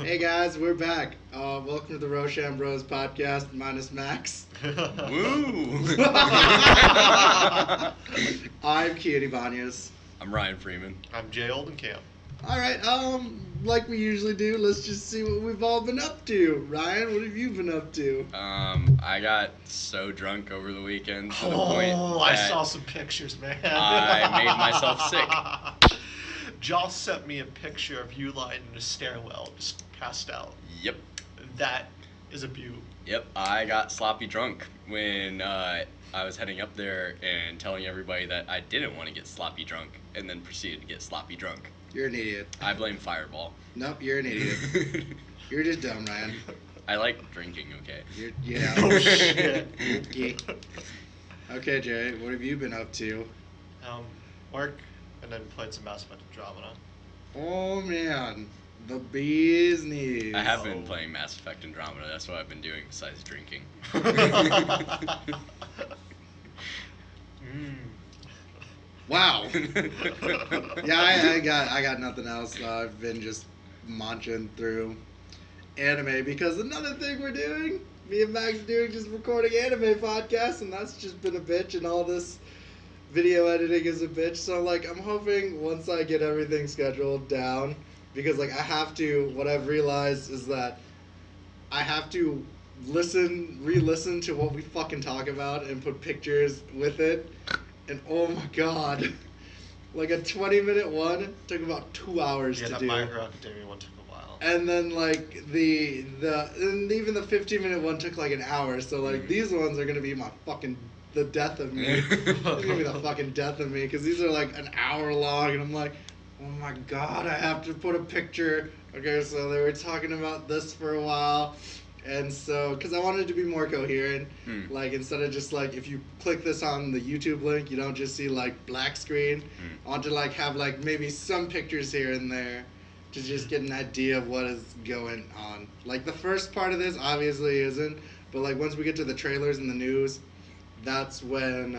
Hey guys, we're back. Welcome to the Roshambro's podcast, minus Max. Woo! I'm Kien Ibanez. I'm Ryan Freeman. I'm Jay Oldenkamp. Alright, like we usually do, let's just see what we've all been up to. Ryan, what have you been up to? I got so drunk over the weekend to the point I that saw some pictures, man. I made myself sick. Joss sent me a picture of you lying in a stairwell, just passed out. Yep. That is a beaut. Yep, I got sloppy drunk when I was heading up there and telling everybody that I didn't want to get sloppy drunk and then proceeded to get sloppy drunk. You're an idiot. I blame Fireball. Nope, you're an idiot. You're just dumb, Ryan. I like drinking, okay? Yeah. Oh, shit. Yeah. Okay, Jay, what have you been up to? Work, and then played some Mass Effect Andromeda. Oh man, the bee's knees. I have been playing Mass Effect Andromeda. That's what I've been doing besides drinking. Wow. Yeah, I got nothing else. I've been just munching through anime because another thing we're doing, me and Max doing, just recording anime podcasts, and that's just been a bitch, and all this video editing is a bitch. So like, I'm hoping once I get everything scheduled down, because like I have to. What I've realized is that I have to re-listen to what we fucking talk about and put pictures with it. And oh my god, like a 20-minute one took about 2 hours to do. Yeah, that My Hero Academia one took a while. And then like and even the 15-minute one took like an hour. So like these ones are gonna be the death of me. They're gonna be the fucking death of me because these are like an hour long, and I'm like, oh my god, I have to put a picture. Okay, so they were talking about this for a while. And so, because I wanted to be more coherent, like instead of just like if you click this on the YouTube link, you don't just see like black screen. I want to like have like maybe some pictures here and there to just get an idea of what is going on. Like the first part of this obviously isn't, but like once we get to the trailers and the news, that's when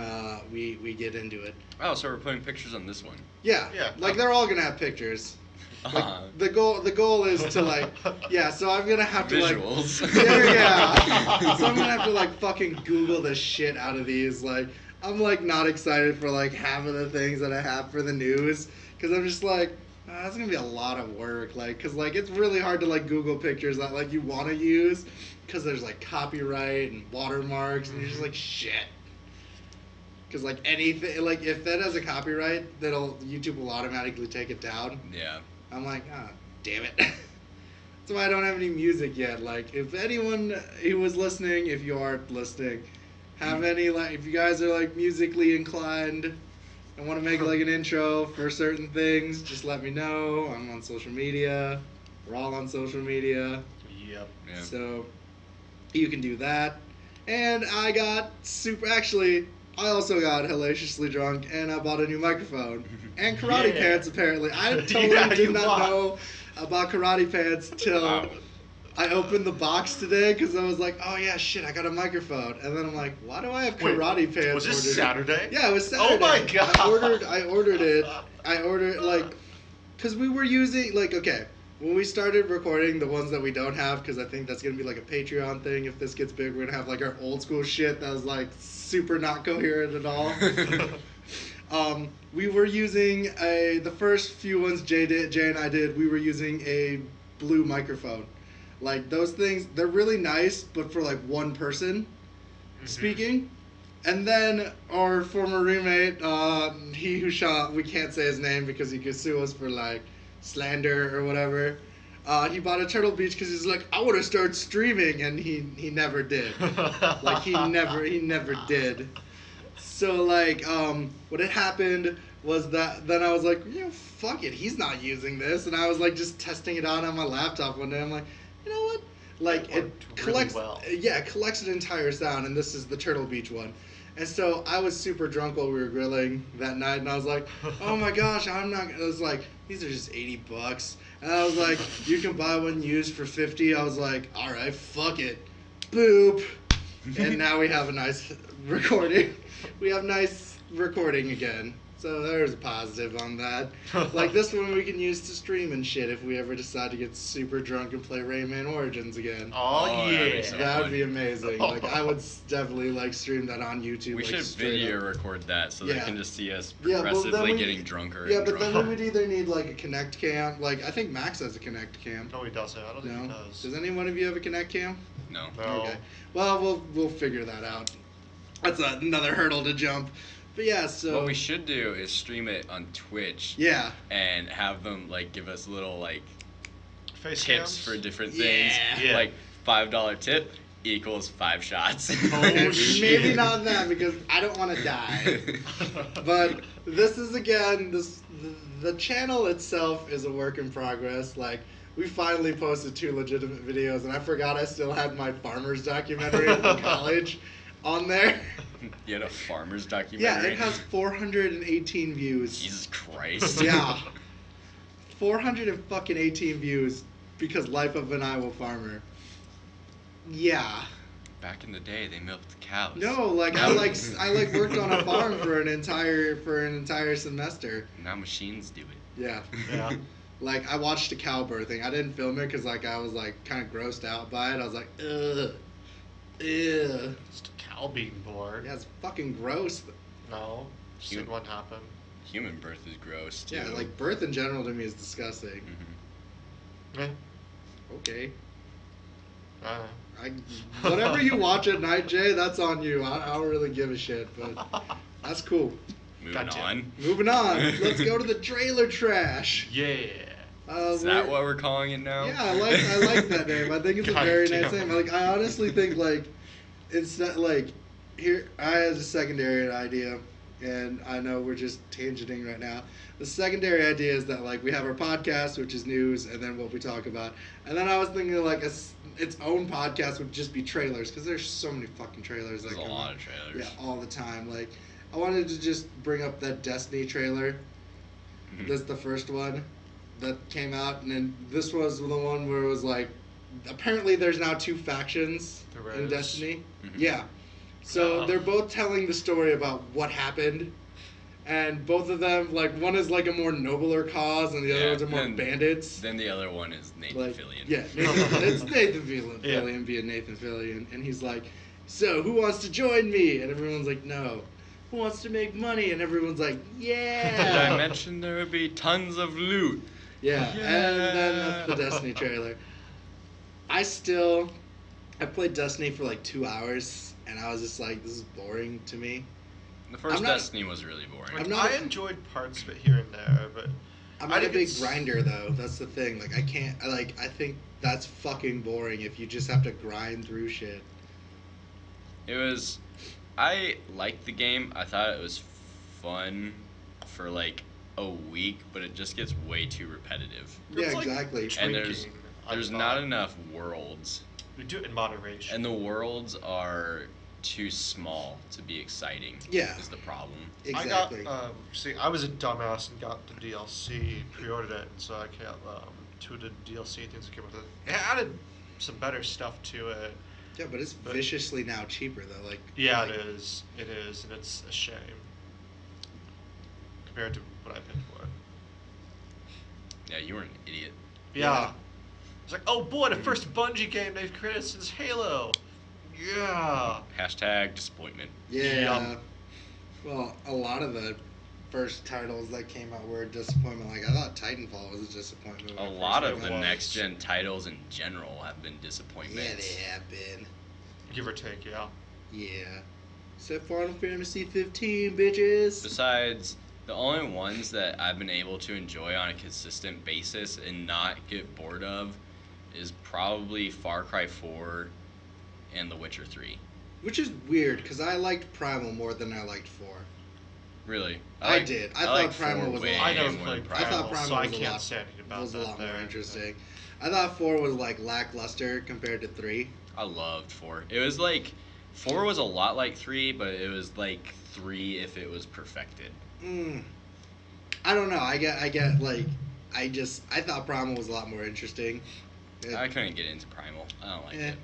we get into it. Oh, so we're putting pictures on this one. Yeah. Like they're all gonna have pictures. Like, the goal is to like, yeah, so I'm gonna have to visuals. Like, yeah, so I'm gonna have to like fucking Google the shit out of these. Like, I'm like not excited for like half of the things that I have for the news, because I'm just like, that's gonna be a lot of work. Like, cause like it's really hard to like Google pictures that like you want to use, cause there's like copyright and watermarks, and you're just like shit. Because like anything, like if that has a copyright, YouTube will automatically take it down. Yeah. I'm like, damn it. That's why I don't have any music yet. Like, if anyone who was listening, if you are listening, have any, like, if you guys are, like, musically inclined and want to make, like, an intro for certain things, just let me know. I'm on social media. We're all on social media. Yep. Yeah. So, you can do that. And I also got hellaciously drunk, and I bought a new microphone. And karate pants, apparently. I totally did not know about karate pants till I opened the box today, because I was like, oh yeah, shit, I got a microphone. And then I'm like, why do I have karate pants? Was this Saturday? Yeah, it was Saturday. Oh my god. I ordered it, like, because we were using, like, okay, when we started recording the ones that we don't have, because I think that's going to be like a Patreon thing. If this gets big, we're going to have like our old school shit that was like super not coherent at all. We were using the first few ones Jay and I did, we were using a blue microphone. Like those things, they're really nice, but for like one person speaking. And then our former roommate, he who shot, we can't say his name because he could sue us for like slander or whatever. He bought a Turtle Beach because he's like, I want to start streaming, and he never did. Like he never did. So like what had happened was that then I was like, fuck it, he's not using this, and I was like just testing it out on my laptop one day. I'm like, you know what? Like it collects collects an entire sound, and this is the Turtle Beach one. And so I was super drunk while we were grilling that night, and I was like, oh my gosh, I was like, these are just $80. And I was like, you can buy one used for $50. I was like, all right, fuck it. Boop. And now we have a nice recording. We have nice recording again. So there's a positive on that. Like this one we can use to stream and shit if we ever decide to get super drunk and play Rayman Origins again. Oh, that'd be yeah. so That would fun. be amazing. Like I would definitely like stream that on YouTube. We like, should straight video up. record that so they Yeah. can just see us Yeah, well, then progressively we- getting drunker Yeah, and but then drunker. we would either need like a Kinect cam. Like I think Max has a Kinect cam. No, he doesn't. I don't think he No. does. Does any one of you have a Kinect cam? No. No. Okay. Well, we'll figure that out. That's another hurdle to jump. But yeah, so What we should do is stream it on Twitch yeah. and have them like give us little like Face tips cams? for different Yeah. things. Yeah. Like $5 tip equals 5 shots. Oh, Maybe shit. not that because I don't want to die. But this is again the channel itself is a work in progress. Like we finally posted 2 legitimate videos, and I forgot I still had my farmers documentary from college on there. You had a farmer's documentary. Yeah, it has 418 views. Jesus Christ. Yeah, 418 views because Life of an Iowa Farmer. Yeah. Back in the day, they milked cows. No, like I worked on a farm for an entire semester. Now machines do it. Yeah. Yeah. Like I watched a cow birthing. I didn't film it because like I was like kind of grossed out by it. I was like, ugh, ew. Just a cow being born. Yeah, it's fucking gross. No. Just Human- seen one happen. Human birth is gross too. Yeah, like birth in general to me is disgusting. Mhm. Eh. Okay. Uh, Whatever you watch at night, Jay, that's on you. I don't really give a shit, but that's cool. Moving Gotcha. on. Moving on. Let's go to the trailer trash. yeah. Is that what we're calling it now? Yeah, I like that name. I think it's a God very damn. nice name. Like I honestly think like it's not like here I had a secondary idea, and I know we're just tangenting right now. The secondary idea is that like we have our podcast, which is news, and then what we talk about. And then I was thinking like its own podcast would just be trailers because there's so many fucking trailers. There's that a come lot out. of trailers. Yeah, all the time. Like I wanted to just bring up that Destiny trailer. Mhm. That's the first one that came out, and then this was the one where it was like, apparently there's now 2 factions There in is? Destiny. Mhm. Yeah. So Oh. they're both telling the story about what happened, and both of them, like, one is like a more nobler cause, and the other Yeah, ones are more then- bandits. Then the other one is Nathan Like, Fillion. yeah, it's Nathan Fillion, Yeah. Fillion being Nathan Fillion, and he's like, so who wants to join me? And everyone's like, no. Who wants to make money? And everyone's like, yeah. Did I mention there would be tons of loot? Yeah, and then that's the Destiny trailer. I played Destiny for like 2 hours, and I was just like, this is boring to me. The first I'm not- Destiny was really boring. I'm not- I enjoyed parts of it here and there, but I'm I not a think big it's- grinder though. That's the thing. Like I think that's fucking boring if you just have to grind through shit. I liked the game. I thought it was fun for like a week, but it just gets way too repetitive. Yeah, it's like exactly. And drinking, I There's thought. not enough worlds, We do it in moderation. and the worlds are too small to be exciting. Yeah. Is the problem. Exactly. I got, I was a dumbass and got the DLC, pre-ordered it, and so I got 2 of the DLC things that came with it. It added some better stuff to it. Yeah, but it's but- viciously now cheaper though. Like Yeah, like, it is, and it's a shame compared to what I paid for it. Yeah, you were an idiot. Yeah. It's like, oh boy, the first Bungie game they've created since Halo. Yeah. Hashtag disappointment. Yeah. Well, a lot of the first titles that came out were a disappointment. Like I thought Titanfall was a disappointment. A when it lot first of came the out. next gen titles in general have been disappointments. Yeah, they have been. Give or take, yeah. Yeah. Except Final Fantasy 15, bitches. Besides, the only ones that I've been able to enjoy on a consistent basis and not get bored of is probably Far Cry 4 and The Witcher 3. Which is weird, because I liked Primal more than I liked 4. Really? I did. I like thought Primal 4 was a way lot- I never more played than I thought Primal, Primal so I was a can't lot, say anything about was that a lot more there. interesting. I thought 4 was like lackluster compared to 3. I loved 4. It was like 4 was a lot like 3, but it was like 3 if it was perfected. I don't know. I get like, I thought Primal was a lot more interesting. I couldn't get into Primal. I don't like Eh. it.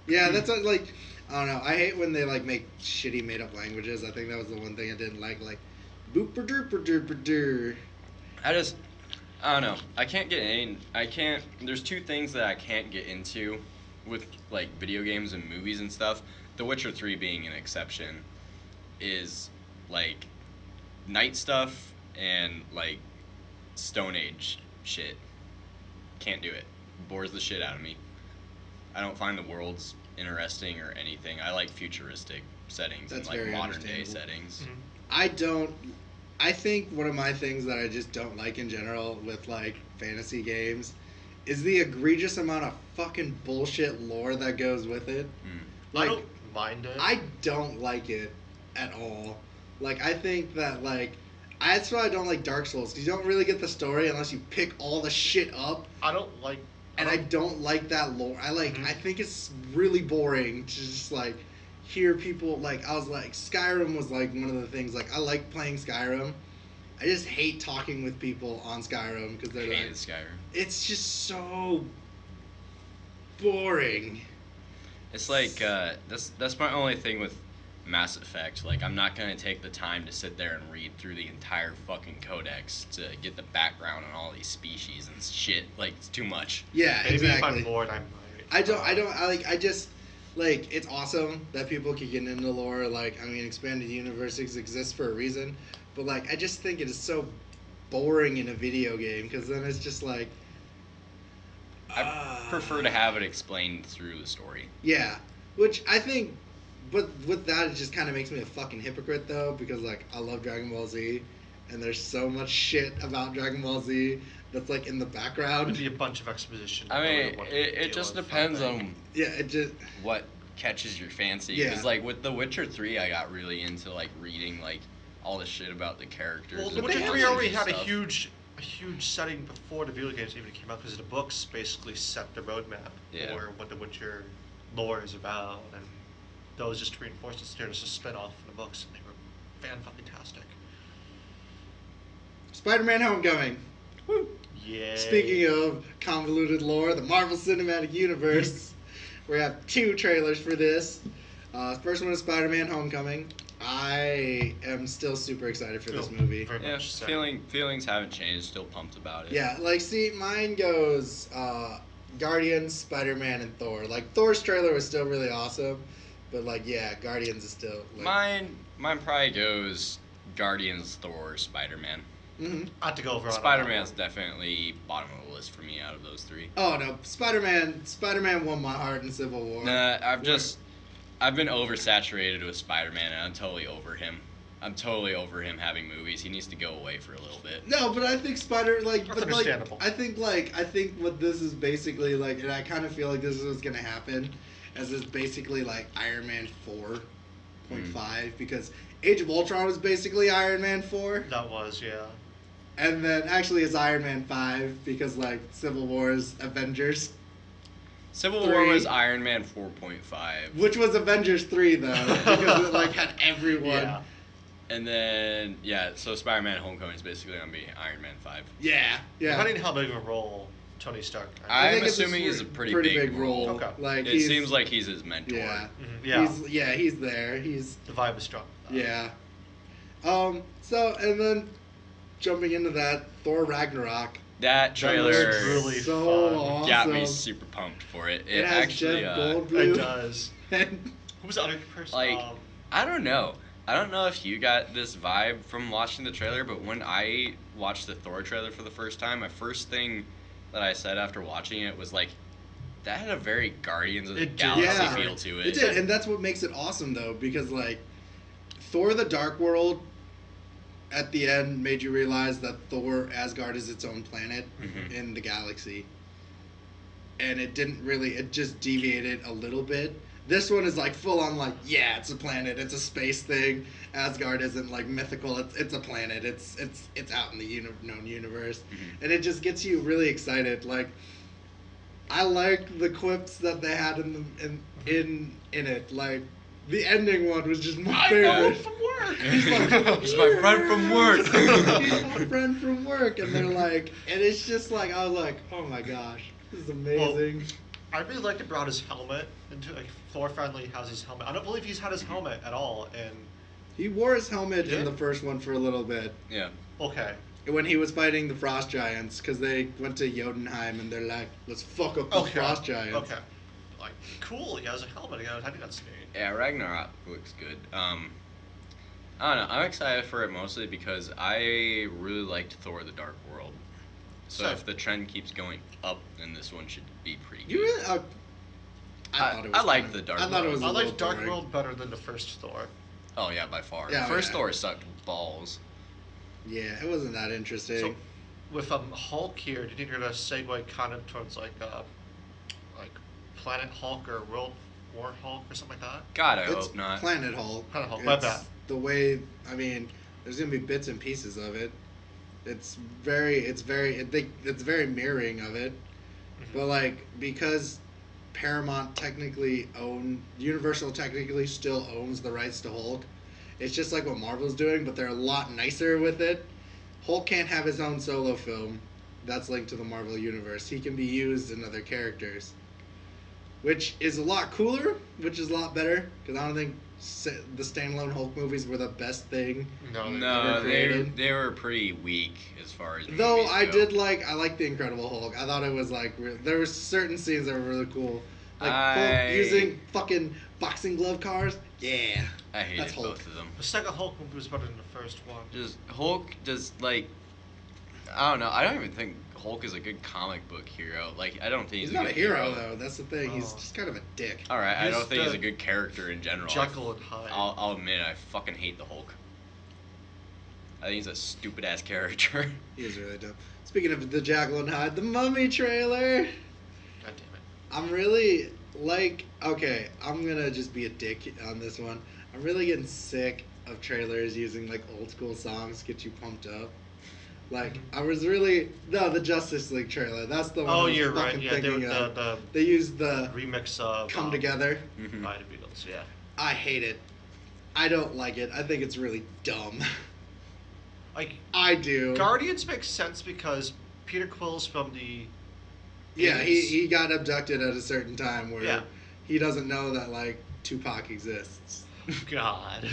Yeah, that's what, like, I don't know. I hate when they like make shitty made up languages. I think that was the one thing I didn't like. Like, Booper-dooper-dooper-doo. I don't know. There's two things that I can't get into with like video games and movies and stuff. The Witcher 3 being an exception is like night stuff and like Stone Age shit. Can't do it. Bores the shit out of me. I don't find the worlds interesting or anything. I like futuristic settings That's and like very modern day understandable. settings. Mm-hmm. I think one of my things that I just don't like in general with like fantasy games is the egregious amount of fucking bullshit lore that goes with it. I Like, don't mind it. I don't like it at all. Like, I think that, like, that's why I don't like Dark Souls, because you don't really get the story unless you pick all the shit up, I don't like. and I don't like that lore. I think it's really boring to just, like, hear people, like, I was like, Skyrim was, like, one of the things, like, I like playing Skyrim. I just hate talking with people on Skyrim, because they're Hated like, Skyrim. it's just so boring. It's like that's my only thing with Mass Effect. Like, I'm not gonna take the time to sit there and read through the entire fucking codex to get the background on all these species and shit. Like, it's too much. Yeah, Maybe exactly. if I'm bored, I might. I just like, it's awesome that people can get into lore. Like, I mean, expanded universes exist for a reason, but like, I just think it is so boring in a video game, because then it's just like, I prefer to have it explained through the story. yeah, which I think, but with that, it just kind of makes me a fucking hypocrite though, because like, I love Dragon Ball Z, and there's so much shit about Dragon Ball Z that's like in the It'd background. be a bunch of exposition. I mean, what to it deal just with, depends I think. on Yeah, it just, what catches your fancy. Yeah. Because like with The Witcher 3, I got really into like reading like all the shit about the characters. Well, and The Witcher they 3 have already and had a stuff. huge setting before the video games even came out, because the books basically set the roadmap Yeah. for what the Witcher lore is about, and those just reinforced it. They're just a spin-off from the books, and they were fantastic. Spider-Man: Homecoming. Woo. Yeah. Speaking of convoluted lore, the Marvel Cinematic Universe, we have 2 trailers for this. First one is Spider-Man: Homecoming. I am still super excited for this movie. Very Yeah, much so. feelings haven't changed. Still pumped about it. Yeah, like, see, mine goes Guardians, Spider-Man, and Thor. Like, Thor's trailer was still really awesome, but like, yeah, Guardians is still like, Mine probably goes Guardians, Thor, Spider-Man. Mhm. I have to go over on Spider-Man's that one. definitely bottom of the list for me out of those 3. Oh no, Spider-Man won my heart in Civil War. Nah, I've been oversaturated with Spider-Man, and I'm totally over him. I'm totally over him having movies. He needs to go away for a little bit. No, but I think That's understandable. I think what this is basically like, and I kind of feel like this is what's gonna happen, as is basically like Iron Man 4.5, because Age of Ultron was basically Iron Man 4, That was, yeah. and then actually it's Iron Man 5, because like Civil War is Avengers, Civil 3. War was Iron Man 4.5. which was Avengers 3 though, because it like had everyone. Yeah. And then, yeah, so Spider-Man Homecoming is basically going to be Iron Man 5. Yeah, yeah. Depending on how big of a role Tony Stark. I I'm think it's assuming he's a pretty big role. Okay. Like, It seems like he's his mentor. yeah, Yeah. he's there. He's The vibe is strong. yeah. So, and then jumping into that, Thor Ragnarok. That trailer looks really so fun. awesome. got me super pumped for it. It has actually, Jeff It Goldblum. does. And Who was the other person? Like, I don't know. I don't know if you got this vibe from watching the trailer, but when I watched the Thor trailer for the first time, my first thing that I said after watching it was like, that had a very Guardians of the It did. Galaxy Yeah. feel to it. it did, and that's what makes it awesome though, because like Thor: The Dark World at the end made you realize that Thor Asgard is its own planet Mhm. in the galaxy, and it didn't really. It just deviated a little bit. This one is like full on like, yeah, it's a planet, it's a space thing. Asgard isn't like mythical, it's a planet. It's out in the known universe. Mhm. And it just gets you really excited. Like, I like the quips that they had in it. Like, the ending one was just my favorite. from work. He's like, He's my friend from work. He's my friend from work, and they're like, and it's just like, I was like, oh my gosh, this is amazing. I really like they brought his helmet into, like, Thor finally has his helmet. I don't believe he's had his helmet at all in He wore his helmet in Yeah. the first one for a little bit. Yeah. Okay. When he was fighting the Frost Giants, because they went to Jotunheim and they're like, let's fuck up the Okay. Frost Giants. Okay. Like, cool. He has a helmet again. I think that's neat. Yeah, Ragnarok looks good. I don't know. I'm excited for it mostly because I really liked Thor: The Dark World. So So- if the trend keeps going up, then this one should be pretty good. You really? I thought it was. I liked kind the of- Dark I thought it World. was. I a little like Dark boring. World better than the first Thor. Oh yeah, by far. Yeah, First yeah. Thor sucked balls. Yeah, it wasn't that interesting. So, with Hulk here, do you think you're gonna segue kind of towards like Planet Hulk or World War Hulk or something like that? God, I it's hope not. Planet Hulk. Planet Hulk, my It's bad. The way, I mean, there's gonna be bits and pieces of it. It's very mirroring of it. But like, because Universal technically still owns the rights to Hulk. It's just like what Marvel's doing, but they're a lot nicer with it. Hulk can't have his own solo film that's linked to the Marvel Universe. He can be used in other characters, which is a lot cooler, which is a lot better, because I don't think the standalone Hulk movies were the best thing. No. No, created. they were pretty weak as far as. Though movies I go. like the Incredible Hulk. I thought it was like there were certain scenes that were really cool, like I- Hulk using fucking boxing glove cars. Yeah, I hated that's Hulk. both of them. The second Hulk movie was better than the first one. Just Hulk, just like I don't know. I don't even think Hulk is a good comic book hero. Like I don't think He's he's, not a a good hero though. That's the thing. He's Oh. just kind of a dick. All right, I He's don't think he's the a good character in general. Jekyll and Hyde. I'll admit I fucking hate the Hulk. I think he's a stupid ass character. He is really dumb. Speaking of the Jekyll and Hyde, the Mummy trailer. God damn it. I'm really okay, I'm gonna just be a dick on this one. I'm really getting sick of trailers using like old school songs to get you pumped up. Like I was the Justice League trailer. That's the one. I Oh, was you're right. fucking Yeah, they thinking were of. the They used the remix of Come Together. Mhm. by the Beatles. Yeah. I hate it. I don't like it. I think it's really dumb. Like I do. Guardians makes sense because Peter Quill's from the. Yeah, 80s. he got abducted at a certain time where Yeah. he doesn't know that like Tupac exists. God.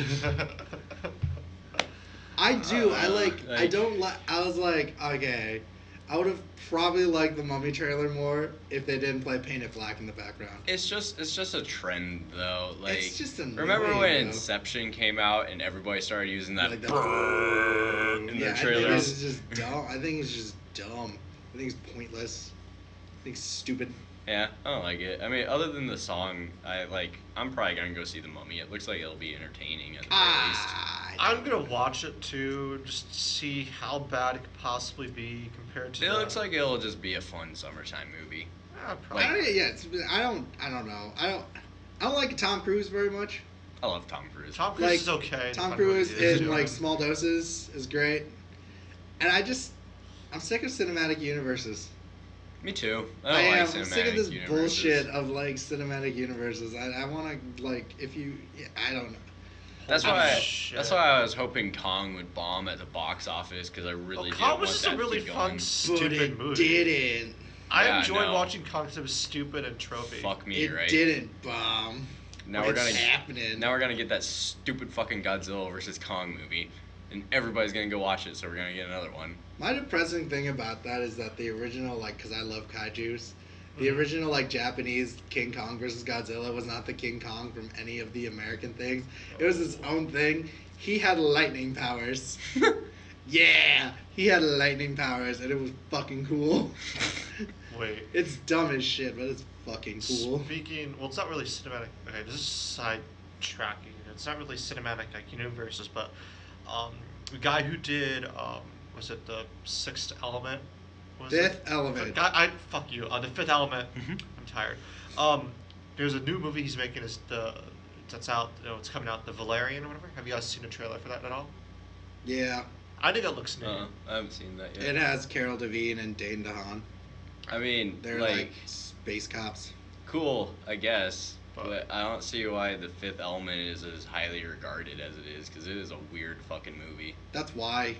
I do. I like- don't like. I was like, okay, I would have probably liked the Mummy trailer more if they didn't play Paint It Black in the background. It's just a trend though. Like It's just annoying, remember when though. Inception came out and everybody started using that Like that- burn in Yeah, their I think trailers? it's just dumb. I think it's just dumb. I think it's pointless. I think it's stupid. Yeah, I don't like it. I mean, other than the song, I'm probably gonna go see The Mummy. It looks like it'll be entertaining at the very least. I'm gonna watch it too, just to see how bad it could possibly be compared to. It looks like it'll just be a fun summertime movie. Probably. I don't know. I don't like Tom Cruise very much. I love Tom Cruise. Tom Cruise Like, is okay. Tom depending on what Cruise he's in doing. like small doses is great, and I'm sick of cinematic universes. Me too. I I don't am. like I'm cinematic sick of this universes. bullshit of like cinematic universes. I want to like if you. Yeah, I don't know. That's Holy why. shit. That's why I was hoping Kong would bomb at the box office because I really did Kong want was just that a really to keep fun, going. But stupid it movie. didn't. I Yeah, enjoyed no. watching Kong because it was stupid and trophy. Fuck me, It right? didn't bomb. Now What's we're gonna happening? Now we're gonna get that stupid fucking Godzilla versus Kong movie, and everybody's gonna go watch it. So we're gonna get another one. My depressing thing about that is that the original, like, because I love kaiju's, the Mhm. original, like, Japanese King Kong versus Godzilla was not the King Kong from any of the American things. It was his own thing. He had lightning powers. Yeah! He had lightning powers, and it was fucking cool. Wait. It's dumb as shit, but it's fucking cool. Speaking, well, it's not really cinematic. Okay, this is sidetracking. It's not really cinematic like universes, but the guy who did was it the Sixth Element? Was Fifth it? Element. Fuck you. The Fifth Element. Mhm. I'm tired. There's a new movie he's making. That's out. It's coming out. The Valerian or whatever. Have you guys seen a trailer for that at all? Yeah. I think it looks neat. I haven't seen that yet. It has Carol Devine and Dane DeHaan. I mean, They're like space cops. cool, I guess, But- but I don't see why The Fifth Element is as highly regarded as it is, because it is a weird fucking movie. That's why.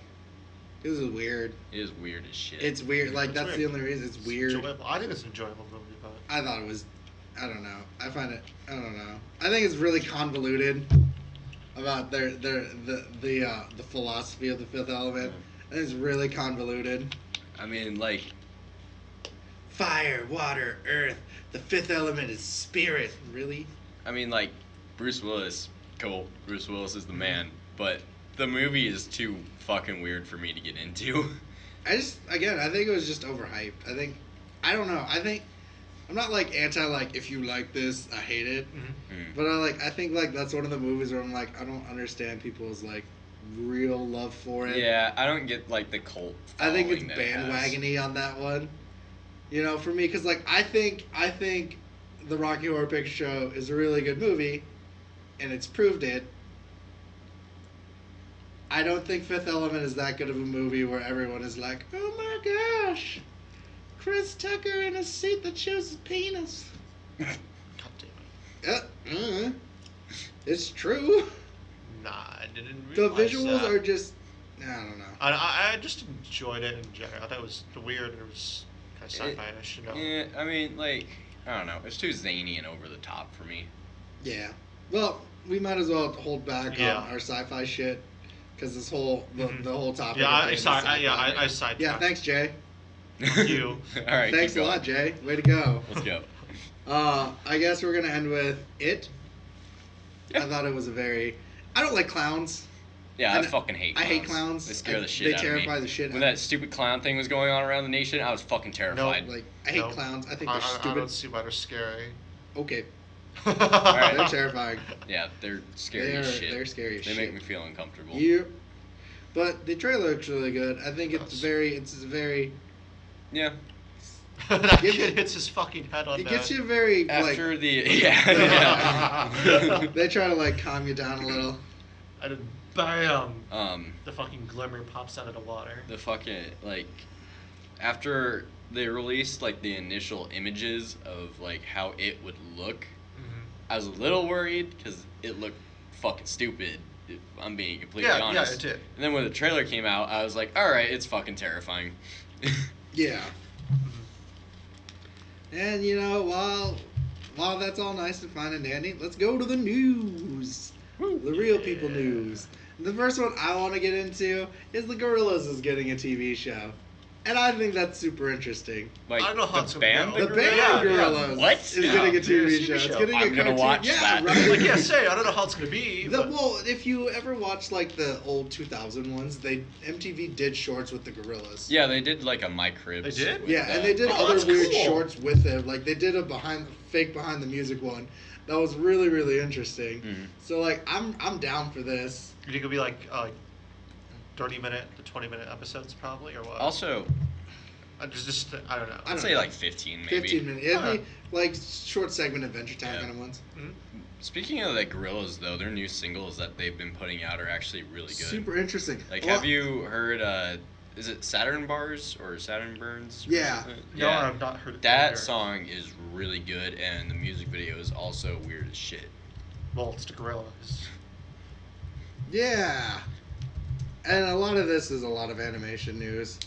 It was weird. It is weird as shit. It's weird. Like, It's that's weird. the only reason. It's weird. Enjoyable. I think it's an enjoyable movie, but I thought it was. I don't know. I find it. I don't know. I think it's really convoluted. about the philosophy of the Fifth Element. And it's really convoluted. I mean, like, Fire, water, earth. The fifth element is spirit. Really? I mean, like, Bruce Willis, cool. Bruce Willis is the man, but the movie is too fucking weird for me to get into. I think it was just overhyped. I don't know. I'm not like anti like if you like this, I hate it. Mm-hmm. But I think like that's one of the movies where I'm like I don't understand people's like real love for it. Yeah, I don't get like the cult. I think it's following that it has. bandwagony on that one. You know, for me, because like I think the Rocky Horror Picture Show is a really good movie, and it's proved it. I don't think Fifth Element is that good of a movie where everyone is like, oh my gosh, Chris Tucker in a suit that shows his penis. God damn it. It's true. Nah, I didn't The realize visuals that. are just, I don't know. I just enjoyed it in general. I thought it was weird and it was kind of sci-fi-ish, you know. Yeah, I mean, like, I don't know. It's too zany and over the top for me. Yeah. Well, we might as well hold back Yeah. on our sci-fi shit because this whole the whole topic. Yeah, of I it is sidetracked. sci-fi. Yeah, thanks, Jay. You. All right. Thanks keep a lot, going. Jay. Way to go. Let's go. I guess we're gonna end with it. Yeah. I thought it was I don't like clowns. Yeah, I And fucking hate I clowns. hate clowns. They scare the shit They out of me. terrify the shit out When of that stupid clown thing was going on around the nation, I was fucking terrified. Like I hate clowns. I think they're I stupid. don't see why they're scary. Okay, Alright. they're terrifying. Yeah, they're scary as shit. They're scary as They shit. make me feel uncomfortable. Yep. But the trailer looks really good. I think it's very. Yeah. That Give kid it- hits his fucking head on It that. gets you very After the yeah. They try to like calm you down a little. And then bam! Um, The fucking glimmer pops out of the water. the fucking like after they released like the initial images of like how it would look, Mm-hmm. I was a little worried because it looked fucking stupid. If I'm being completely Yeah, honest. it did. And then when the trailer came out, I was like, all right, it's fucking terrifying. Yeah. Mm-hmm. And you know, while that's all nice and fine and dandy, let's go to the news. The real people news. The first one I want to get into is the Gorillaz is getting a TV show. And I think that's super interesting. Like I don't know how the it's gonna band, go. The band Yeah, Gorillaz What? is Yeah, getting a dude, TV it's a show. TV It's show. getting a I'm gonna cartoon. watch yeah, that. right? Like, yeah, say, I don't know how it's gonna be. But Well, if you ever watch like the old 2000 ones, MTV did shorts with the Gorillaz. Yeah, they did like a My Cribs. They did? with Yeah, that. and they did Oh, other that's weird cool. shorts with it. Like they did a fake behind the music one. That was really really interesting. Mhm. So like I'm down for this. you think it'll be like 30-minute to 20-minute episodes, probably, or what? Also, I don't know. I I'd don't say know. like 15 maybe. 15 minutes. It'd Uh-huh. be like short segment Adventure Time Yeah. kind of ones. Mhm. Speaking of the Gorillaz though, their new singles that they've been putting out are actually really good. Super interesting. Like, Well, have you heard? Is it Saturn Bars or Saturn Burns? or Yeah. something? No, Yeah. I've not heard it That either. song is really good, and the music video is also weird as shit. Well, it's the Gorillaz. Yeah. And a lot of this is a lot of animation news.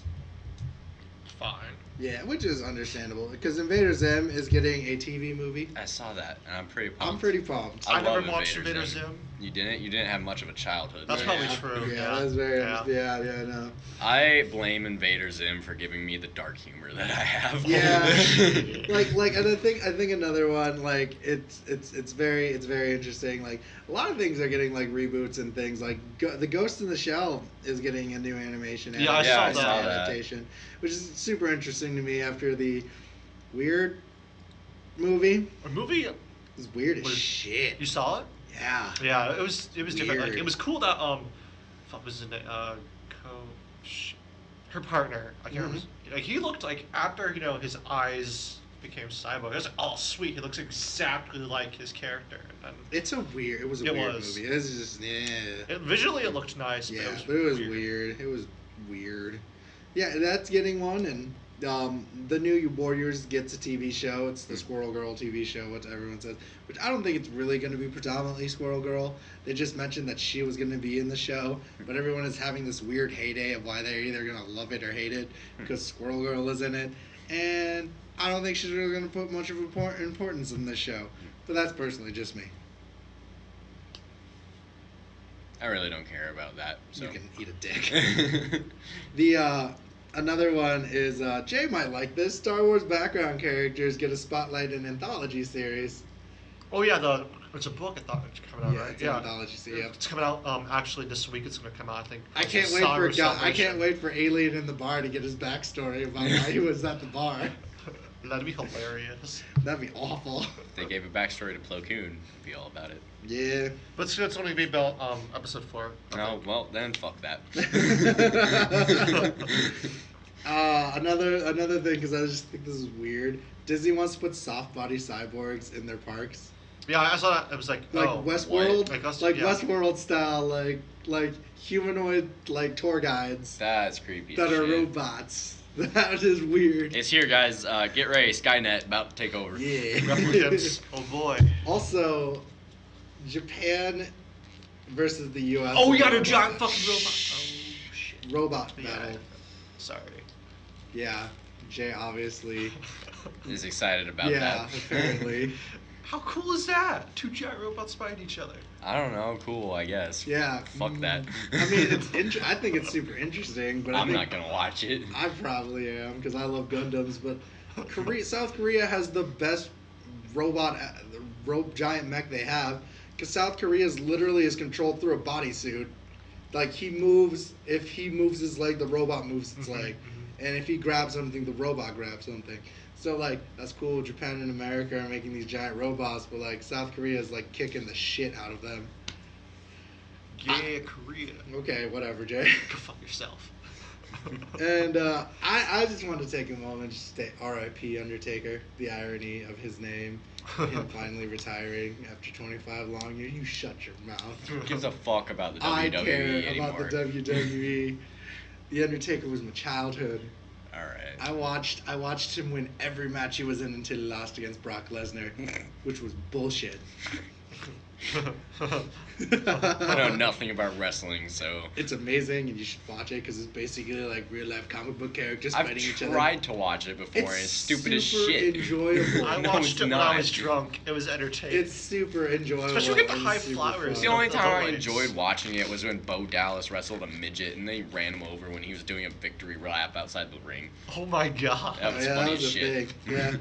Fine. Yeah, which is understandable because Invader Zim is getting a TV movie. I saw that, and I'm pretty pumped. I'm pretty pumped. I I never love watched Invader Invader Zim. Zim. You didn't? You didn't have much of a childhood. That's right? probably Yeah. true. Yeah, Yeah. that's very. Yeah. Yeah, no. I blame Invader Zim for giving me the dark humor that I have. Yeah. like, and I think another one like it's very interesting. Like a lot of things are getting like reboots and things. Like the Ghost in the Shell is getting a new animation. Yeah, I saw that. adaptation, which is super interesting to me after the Weird movie. A movie. It was weird as Was- shit. You saw it? Yeah. Yeah, it was different. Like Weird. it was cool that what was it? Her partner. I can't remember. Like he looked like after his eyes became cyborg. I was like, oh sweet, he looks exactly like his character. And It was a weird It movie. was. It was just yeah. visually it looked nice. Yeah, but it was weird. It was weird. Yeah, that's getting one, and the new Warriors gets a TV show. It's the Squirrel Girl TV show, what everyone says. Which I don't think it's really going to be predominantly Squirrel Girl. They just mentioned that she was going to be in the show, but everyone is having this weird heyday of why they're either going to love it or hate it because Squirrel Girl is in it, and I don't think she's really going to put much of importance in this show. But that's personally just me. I really don't care about that. So. You can eat a dick. The another one is Jay might like this. Star Wars background characters get a spotlight in anthology series. Oh yeah, it's a book. I thought it's coming out, Yeah, right? it's an anthology series. Yep. It's coming out. Actually, this week it's going to come out. I think. I can't wait I can't wait for Alien in the bar to get his backstory about why he was at the bar. That'd be hilarious. That'd be awful. If they gave a backstory to Plo Koon, I'd be all about it. Yeah. But it's only going to be about episode 4. Oh, well, then fuck that. Another thing, because I just think this is weird. Disney wants to put soft body cyborgs in their parks. Yeah, I saw that. It was like Westworld, what? Westworld style, like humanoid tour guides That's creepy. that as are shit. robots. That is weird. It's here, guys. Get ready. Skynet about to take over. Yeah. Replicants. Oh boy. Also, Japan versus the U.S. Oh, we got a giant fucking robot. Oh shit. robot Yeah. battle. Sorry. Yeah, Jay obviously. Is excited about Yeah, that. apparently. How cool is that? 2 giant robots fighting each other. I don't know. Cool, I guess. Yeah. Fuck that. I mean, I think it's super interesting, but I'm I not think gonna watch it. I probably am because I love Gundams. But South Korea has the best giant mech they have because South Korea is controlled through a bodysuit. Like if he moves his leg, the robot moves its leg, and if he grabs something, the robot grabs something. So that's cool. Japan and America are making these giant robots, but South Korea is kicking the shit out of them. Yeah, Korea. Okay, whatever, Jay. Go fuck yourself. And I just want to take a moment to say R.I.P. Undertaker. The irony of his name, him finally retiring after 25 long years. You shut your mouth. Who gives a fuck about the WWE I care anymore? about the WWE. The Undertaker was my childhood. All right. I watched him win every match he was in until he lost against Brock Lesnar, which was bullshit. I know nothing about wrestling, so It's amazing, and you should watch it because it's basically real life comic book characters I've fighting each other. tried to watch it before, and it's stupid as super shit. enjoyable. I No, watched it's it when not. I was drunk. It was entertaining. It's super enjoyable. Especially when you get the and high super flowers. The fun. only The time I voice. enjoyed watching it was when Bo Dallas wrestled a midget, and they ran him over when he was doing a victory lap outside the ring. Oh my god. That was yeah, funny that was as a shit. thing. Yeah.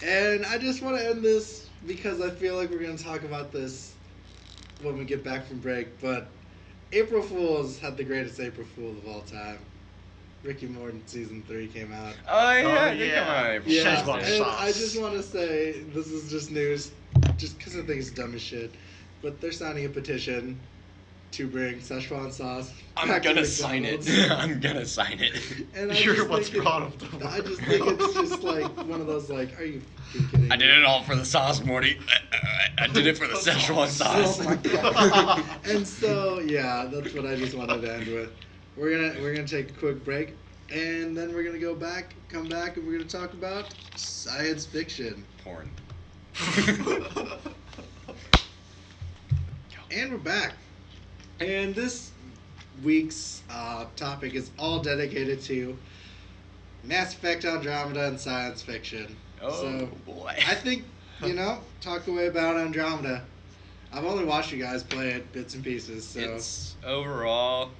And I just want to end this because I feel like we're going to talk about this when we get back from break. But April Fools had the greatest April Fool of all time. Ricky Morton season 3 came out. Oh yeah, Oh, they yeah. come out. Yeah, Szechuan and sauce. I just want to say this is just news, just because I think it's dumb as shit. But they're signing a petition to bring Szechuan sauce. I'm back to gonna sign it. McDonald's. I'm gonna sign it. And I You're just what's think wrong with the I just think it's just one of those are you fucking kidding I me? did it all for the sauce, Morty. I did it for the Szechuan sauce. Oh my god. And so yeah, that's what I just wanted to end with. We're gonna take a quick break, and then we're gonna come back, and we're gonna talk about science fiction. Porn. And we're back. And this week's topic is all dedicated to Mass Effect Andromeda and science fiction. Oh So boy. I think, talk away about Andromeda. I've only watched you guys play it bits and pieces, so It's overall,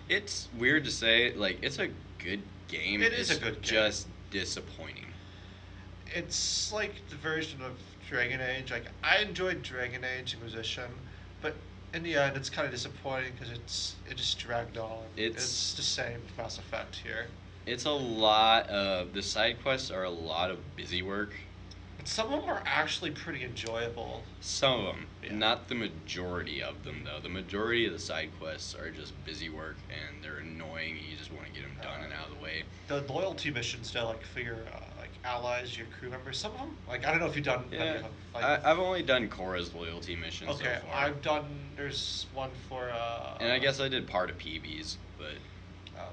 it's weird to say. It's a good game. It is It's a good game. Just disappointing. It's like the version of Dragon Age. I enjoyed Dragon Age Inquisition, but in the end, it's kind of disappointing because it just dragged on. It's the same with Mass Effect here. It's a lot of the side quests are a lot of busy work. Some of them are actually pretty enjoyable. Some of them, Yeah. not the majority of them though. The majority of the side quests are just busy work and they're annoying. You just want to get them done and out of the way. The loyalty missions, though, for your allies, your crew members. Some of them, I don't know if you've done any Yeah, of them. I've only done Korra's loyalty mission Okay, so far. I've done. There's one for. And I guess I did part of PB's, but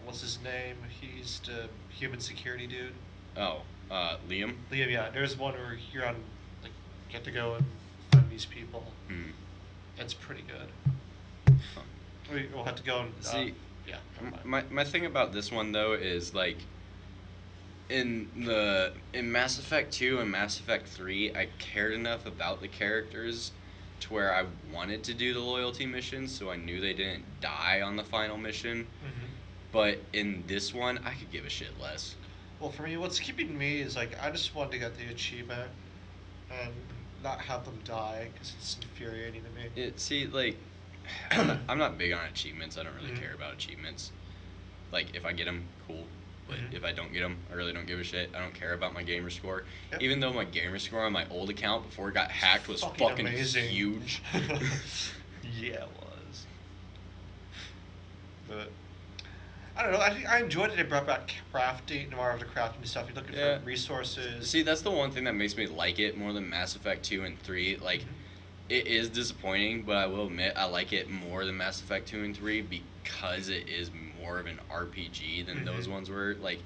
What's his name? He's the human security dude. Liam. Liam, yeah. There's one where you're on, you have to go and find these people. Hmm. It's pretty good. Huh. We'll have to go and See, yeah. never mind. My thing about this one though is in Mass Effect 2 and Mass Effect 3, I cared enough about the characters to where I wanted to do the loyalty missions, so I knew they didn't die on the final mission. Mm-hmm. But in this one, I could give a shit less. Well, for me, what's keeping me is like I just wanted to get the achievement and not have them die because it's infuriating to me. I'm not big on achievements. I don't really care about achievements. Like, if I get them, cool. But if I don't get them, I really don't give a shit. I don't care about my gamer score. Yep. Even though my gamer score on my old account before it got hacked was fucking amazing. huge. Yeah, it was. But I don't know. I enjoyed it. It brought back crafting, more of the crafting stuff. You're looking for resources. See, that's the one thing that makes me like it more than Mass Effect 2 and 3. Like, it is disappointing, but I will admit I like it more than Mass Effect 2 and 3 because it is more of an RPG than those ones were. Like,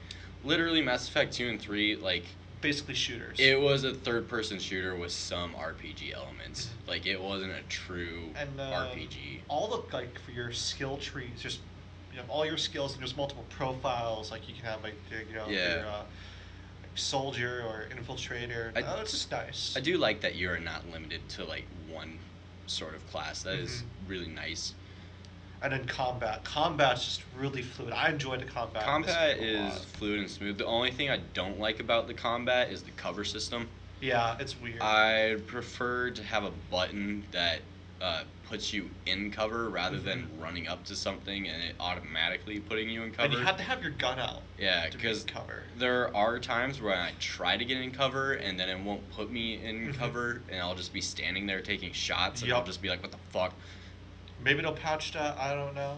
literally Mass Effect 2 and 3, like, basically shooters. it was a third-person shooter with some RPG elements. Like, it wasn't a true RPG. All the, like, for your skill trees, just, you have all your skills and there's multiple profiles. Like, you can have, like, your soldier or infiltrator. It's just nice. I do like that you're not limited to, like, one sort of class. That is really nice. And then combat's just really fluid. I enjoyed the combat. Combat is fluid and smooth. The only thing I don't like about the combat is the cover system. Yeah, it's weird. I prefer to have a button that puts you in cover rather than running up to something and it automatically putting you in cover. And you have to have your gun out. Yeah, because there are times where I try to get in cover and then it won't put me in cover and I'll just be standing there taking shots and I'll just be like, what the fuck? Maybe they'll patch that, I don't know.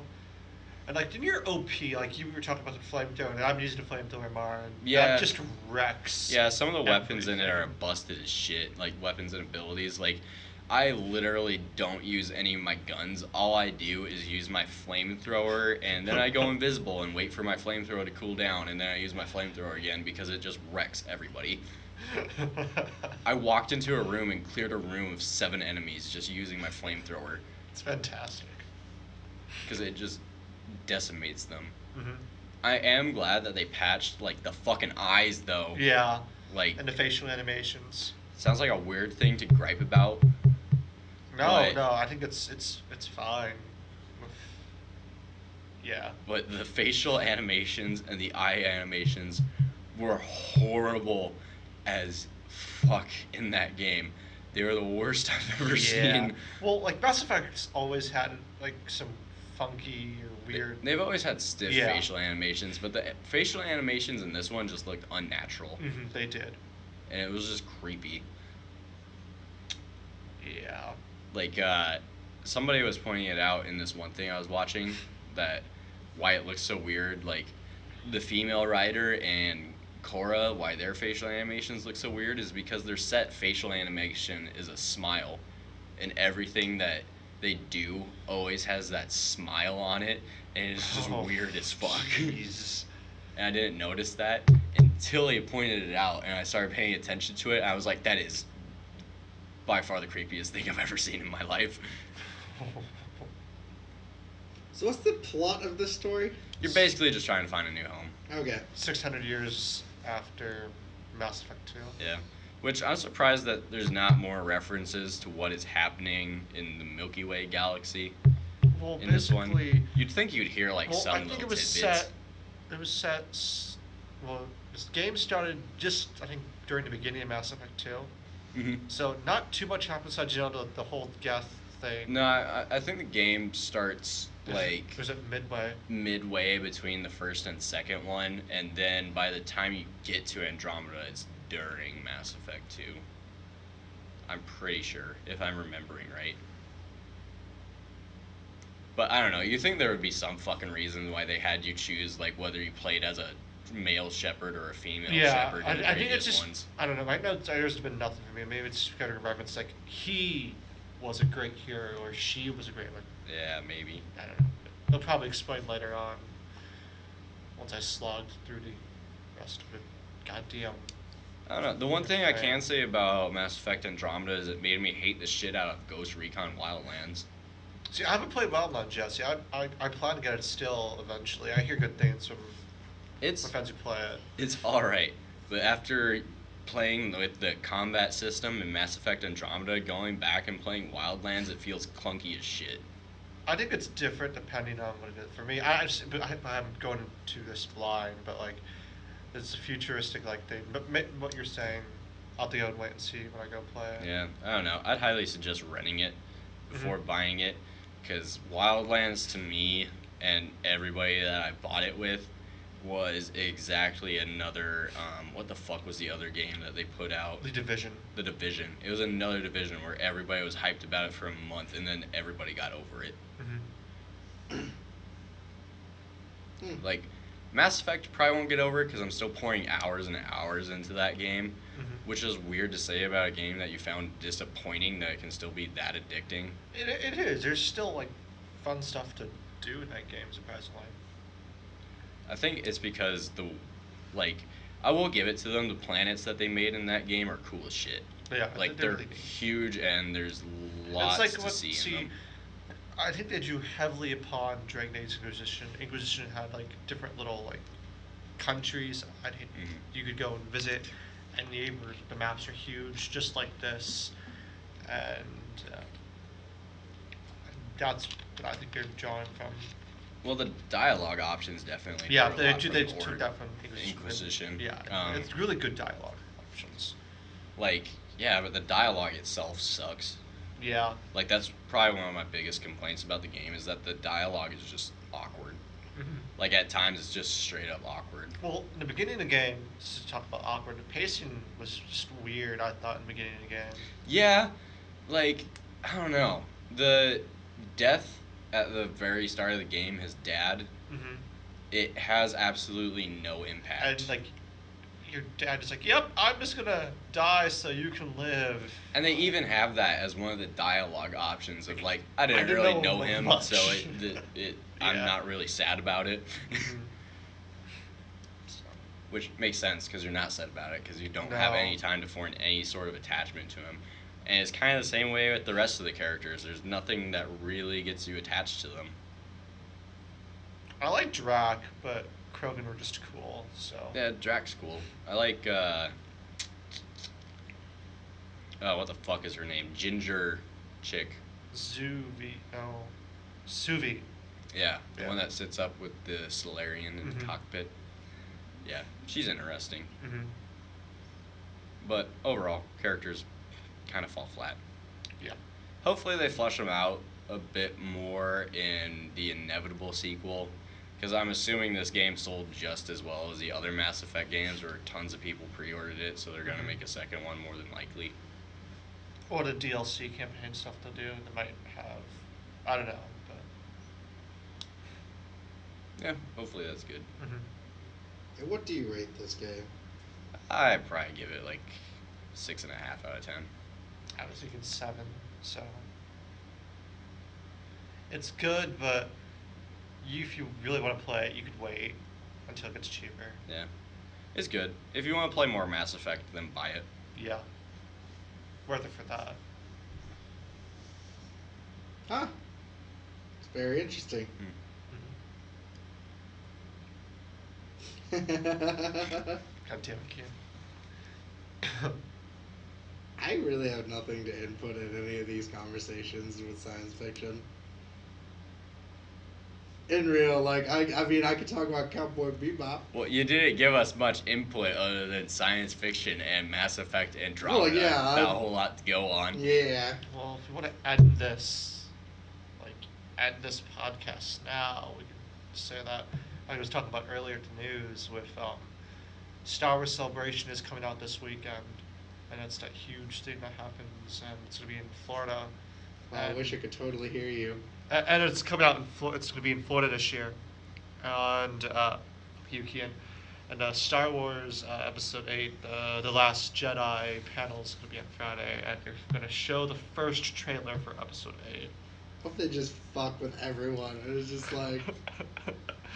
And like in your OP, like you were talking about the flamethrower, and I'm using the flamethrower more, and that just wrecks. Yeah, some of the weapons in it are busted as shit, like weapons and abilities. Like, I literally don't use any of my guns. All I do is use my flamethrower, and then I go invisible and wait for my flamethrower to cool down, and then I use my flamethrower again because it just wrecks everybody. I walked into a room and cleared a room of 7 enemies just using my flamethrower. It's fantastic. Because it just decimates them. I am glad that they patched, like, the fucking eyes, though. Yeah. Like, and the facial animations. Sounds like a weird thing to gripe about. No, I think it's fine. Yeah. But the facial animations and the eye animations were horrible as fuck in that game. They were the worst I've ever seen. Well, like, Mass Effect's always had, like, some funky or weird... They've always had stiff facial animations, but the facial animations in this one just looked unnatural. They did. And it was just creepy. Yeah. Like, somebody was pointing it out in this one thing I was watching, that why it looks so weird. Like, the female writer and Korra, why their facial animations look so weird is because their set facial animation is a smile, and everything that they do always has that smile on it, and it's just weird as fuck. Jeez. And I didn't notice that until he pointed it out, and I started paying attention to it, and I was like, that is by far the creepiest thing I've ever seen in my life. So what's the plot of this story? You're basically just trying to find a new home. Okay. 600 years after Mass Effect 2. Yeah. Which I'm surprised that there's not more references to what is happening in the Milky Way galaxy. Well, in this one, you'd think you'd hear like some I think little it was tidbits. Well, this game started just, I think, during the beginning of Mass Effect 2. Mm-hmm. So not too much happens besides, the whole Geth thing. No, I think the game starts like... Was it midway? Midway between the first and second one, and then by the time you get to Andromeda, it's during Mass Effect 2. I'm pretty sure, if I'm remembering right. But I don't know, you think there would be some fucking reason why they had you choose, like, whether you played as a male shepherd or a female shepherd in the I think it's previous just, ones. I don't know, right now there's been nothing for me. Maybe it's kind of a reference, like, he was a great hero, or she was a great one. Yeah, maybe. I don't know. They'll probably explain later on, once I slogged through the rest of it. Goddamn. I don't know. The one thing I can say about Mass Effect Andromeda is it made me hate the shit out of Ghost Recon Wildlands. See, I haven't played Wildlands yet. See, I plan to get it still eventually. I hear good things from friends who play it. It's alright, but after playing with the combat system in Mass Effect Andromeda, going back and playing Wildlands, it feels clunky as shit. I think it's different depending on what it is. For me, I'm going to this blind, but like, it's a futuristic like thing. But what you're saying, I'll have to go and wait and see when I go play it. Yeah, I don't know. I'd highly suggest renting it before buying it, because Wildlands to me and everybody that I bought it with was exactly another. What the fuck was the other game that they put out? The Division. The Division. It was another Division where everybody was hyped about it for a month, and then everybody got over it. Like, Mass Effect probably won't get over it because I'm still pouring hours and hours into that game, which is weird to say about a game that you found disappointing that it can still be that addicting. It is. There's still like fun stuff to do in that game, surprisingly. I think it's because I will give it to them. The planets that they made in that game are cool as shit. Yeah, like they're really huge and there's lots to see in them. I think they drew heavily upon Dragon Age Inquisition. Inquisition had like different little like countries. You could go and visit, and the maps are huge, just like this, and that's what I think they're drawing from. Well, the dialogue options definitely. Yeah, they took that from Inquisition. Yeah, it's really good dialogue options. Like, yeah, but the dialogue itself sucks. Yeah. Like, that's probably one of my biggest complaints about the game is that the dialogue is just awkward. Like, at times, it's just straight up awkward. Well, in the beginning of the game, just to talk about awkward, the pacing was just weird, I thought, in the beginning of the game. Yeah. Like, I don't know. The death at the very start of the game, his dad, it has absolutely no impact. And, like, your dad is like, yep, I'm just gonna die so you can live. And they even have that as one of the dialogue options of like, I didn't really know him, much. so I'm not really sad about it. Which makes sense because you're not sad about it because you don't have any time to form any sort of attachment to him. And it's kind of the same way with the rest of the characters. There's nothing that really gets you attached to them. I like Drac, but Krogan were just cool, so. Yeah, Drac's cool. I like, what the fuck is her name? Ginger chick. Suvi. Yeah, the one that sits up with the Solarian in the cockpit. Yeah, she's interesting. But overall, characters kind of fall flat. Yeah. Hopefully they flesh them out a bit more in the inevitable sequel. Because I'm assuming this game sold just as well as the other Mass Effect games where tons of people pre-ordered it, so they're going to make a second one more than likely. Or the DLC campaign stuff to do. They might have, I don't know, but. Yeah, hopefully that's good. And what do you rate this game? I'd probably give it like 6.5 out of 10. I was thinking 7, so. It's good, but if you really want to play it, you could wait until it gets cheaper. Yeah. It's good. If you want to play more Mass Effect, then buy it. Yeah. Worth it for that. Huh. It's very interesting. God damn it, Kien. I really have nothing to input in any of these conversations with science fiction. In real, like, I mean, I could talk about Cowboy Bebop. Well, you didn't give us much input other than science fiction and Mass Effect and Andromeda. Well, yeah. Not a whole lot to go on. Yeah. Well, if you want to end this podcast now, we can say that. I was talking about earlier at the news with Star Wars Celebration is coming out this weekend, and it's that huge thing that happens, and it's going to be in Florida. I wish I could totally hear you. And it's coming out it's going to be in Florida this year, and Kien, and Star Wars Episode 8, the Last Jedi panel is going to be on Friday, and they're going to show the first trailer for Episode 8. Hope they just fuck with everyone. It was just like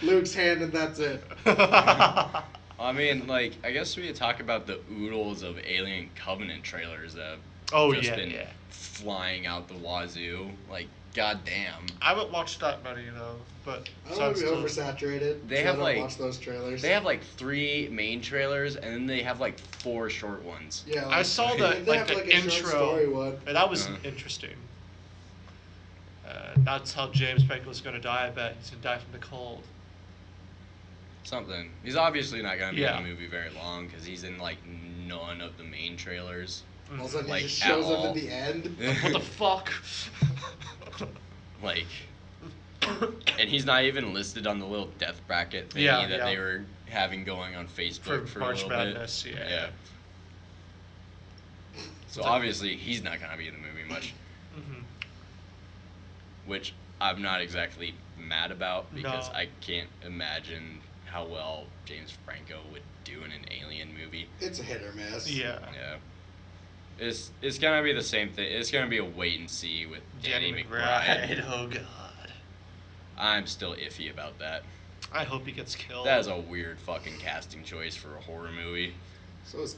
Luke's hand and that's it. I mean, like, I guess we could talk about the oodles of Alien Covenant trailers that have been flying out the wazoo. Like, goddamn. I haven't watched that many, but I don't want to be oversaturated. They so have I don't like watch those trailers. They have like 3 main trailers, and then they have like 4 short ones. Yeah, I saw the they have, the a short intro, story one. and that was interesting. That's how James Franco's gonna die. I bet he's gonna die from the cold. Something. He's obviously not gonna be Yeah. in the movie very long because he's in like none of the main trailers. All of a sudden, Like, he just at shows up all. at the end. What the fuck? Like, and he's not even listed on the little death bracket thingy Yeah, that yeah. they were having going on Facebook for a March little Madness, bit. yeah. So obviously he's not gonna be in the movie much, Mhm. which I'm not exactly mad about because No. I can't imagine how well James Franco would do in an Alien movie. It's a hit or miss. Yeah. Yeah. It's gonna be the same thing. It's gonna be a wait and see with Danny McBride. Oh god. I'm still iffy about that. I hope he gets killed. That is a weird fucking casting choice for a horror movie. So is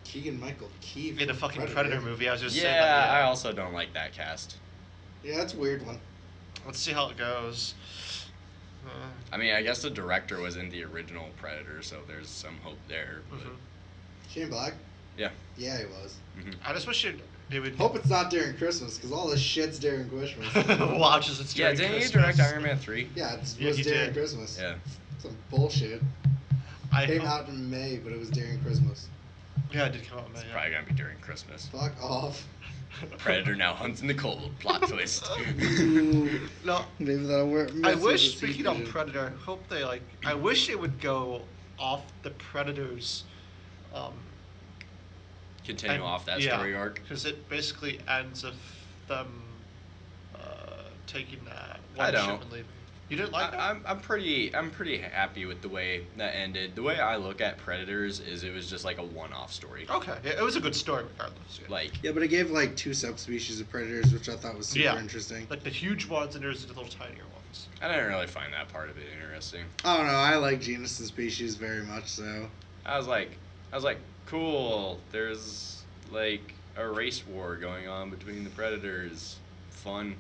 Keegan-Michael Key in a fucking Predator movie. I was just saying Yeah, that. I also don't like that cast. Yeah, that's a weird one. Let's see how it goes. I mean, I guess the director was in the original Predator, so there's some hope there. But Shane Black? yeah. Yeah, he was. I just wish they would. Hope it's not during Christmas, because all this shit's during Christmas. Watches it's Yeah, during didn't Christmas. he direct Iron Man 3? Yeah, it Yeah, was he during did. Christmas. Yeah. Some bullshit. Came hope- out in May, but it was during Christmas. Yeah, it did come out in May. It's yeah. probably gonna be during Christmas. Fuck off. Predator now hunts in the cold. Plot twist. No, Maybe that'll work. I wish, speaking of Predator, I hope they I wish they would go off the Predators. Continue off that yeah, story arc. because it basically ends with them taking that I one don't. ship and leaving. You didn't like that? I'm pretty happy with the way that ended. The way I look at Predators is it was just like a one-off story. Okay, yeah, it was a good story regardless. Yeah. Like Yeah, but it gave like 2 subspecies of predators, which I thought was super Yeah. interesting. Like the huge ones and there's the little tinier ones. I didn't really find that part of it interesting. I don't know. I like genus and species very much, so. I was like, cool. There's like a race war going on between the predators. Fun.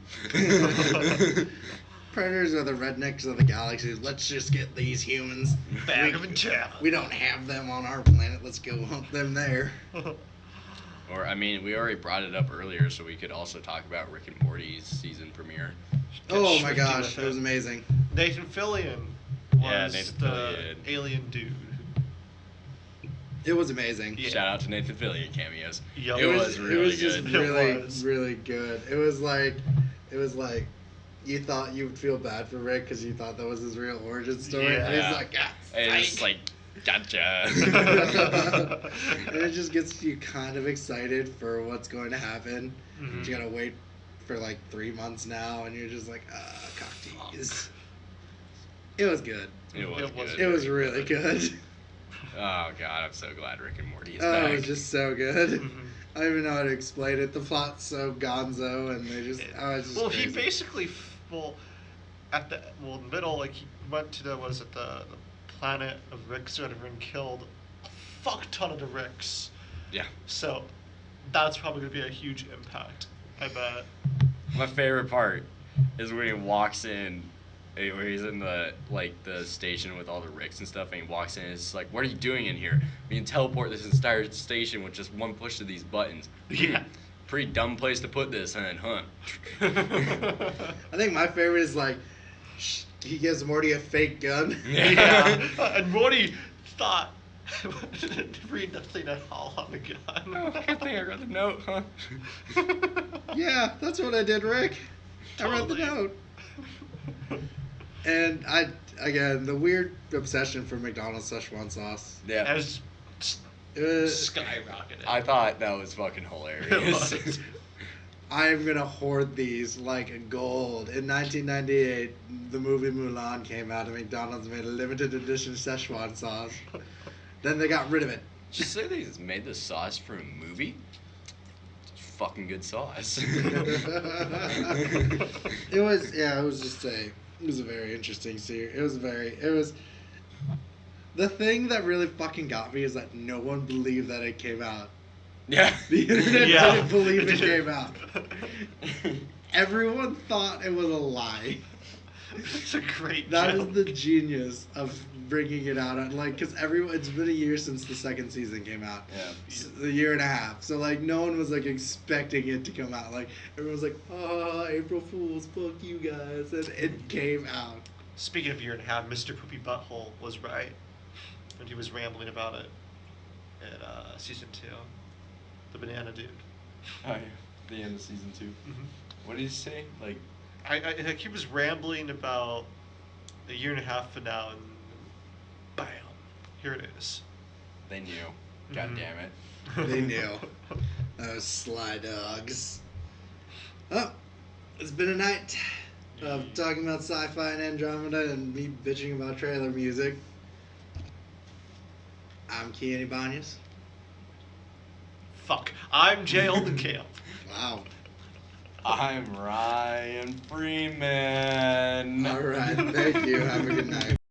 Predators are the rednecks of the galaxy. Let's just get these humans. Bag of intel. We don't have them on our planet. Let's go hunt them there. Or I mean, we already brought it up earlier, so we could also talk about Rick and Morty's season premiere. Oh my Swifty gosh, with it was amazing. Nathan Fillion was Yeah, Nathan the Fillion. alien dude. It was amazing. Yeah. Shout out to Nathan Fillion cameos. Yup. It was really It was just good. really, It was. really good. It was like, you thought you would feel bad for Rick because you thought that was his real origin story. And Yeah. he's like, ah, And it's psych." like, gotcha. And it just gets you kind of excited for what's going to happen. Mhm. You gotta wait for like 3 months now, and you're just like, cock tease. It was good. It was It was- good. It was really good. Oh god, I'm so glad Rick and Morty is Oh, back. it was just so good. Mhm. I don't even know how to explain it. The plot's so gonzo, and they just, it's just Well, crazy. he basically, in the middle, like he went to the planet of Ricks or whatever and killed a fuck ton of the Ricks. Yeah. So that's probably gonna be a huge impact. I bet. My favorite part is when he walks in, where he's in the station with all the Ricks and stuff, and he walks in and it's like, "What are you doing in here? We can teleport this entire station with just one push of these buttons." Yeah. Pretty dumb place to put this, huh? I think my favorite is like, he gives Morty a fake gun. Yeah. And Morty thought, read the thing at all on the gun. Oh, good thing I read the note, huh? Yeah, that's what I did, Rick. I read the Totally. note. And again, the weird obsession for McDonald's Szechuan sauce. Yeah. As It was, skyrocketed. I thought that was fucking hilarious. It was. I'm gonna hoard these like gold. In 1998, the movie Mulan came out, and McDonald's made a limited edition Szechuan sauce. Then they got rid of it. Did you say they just made the sauce for a movie? It's fucking good sauce. It was it was a very interesting series. It was the thing that really fucking got me is that no one believed that it came out. Yeah. The internet Yeah. didn't believe it came out. everyone thought it was a lie. It's a great That joke. is the genius of bringing it out. Like, because it's been a year since the second season came out. Yeah. A year and a half. So, like, no one was, like, expecting it to come out. Like, everyone was like, oh, April Fools, fuck you guys. And it came out. Speaking of year and a half, Mr. Poopy Butthole was right when he was rambling about it in season 2. The banana dude. Oh, yeah. The end of season 2. Mm-hmm. What did he say? Like, like he was rambling about a year and a half from now, and bam, here it is. they knew. God Mhm. damn it. They knew. Those sly dogs. Oh, it's been a night of talking about sci-fi and Andromeda and me bitching about trailer music. I'm Kien Ibanez. Fuck. I'm Jay Oldenkamp. Wow. I'm Ryan Freeman. All right. Thank you. Have a good night.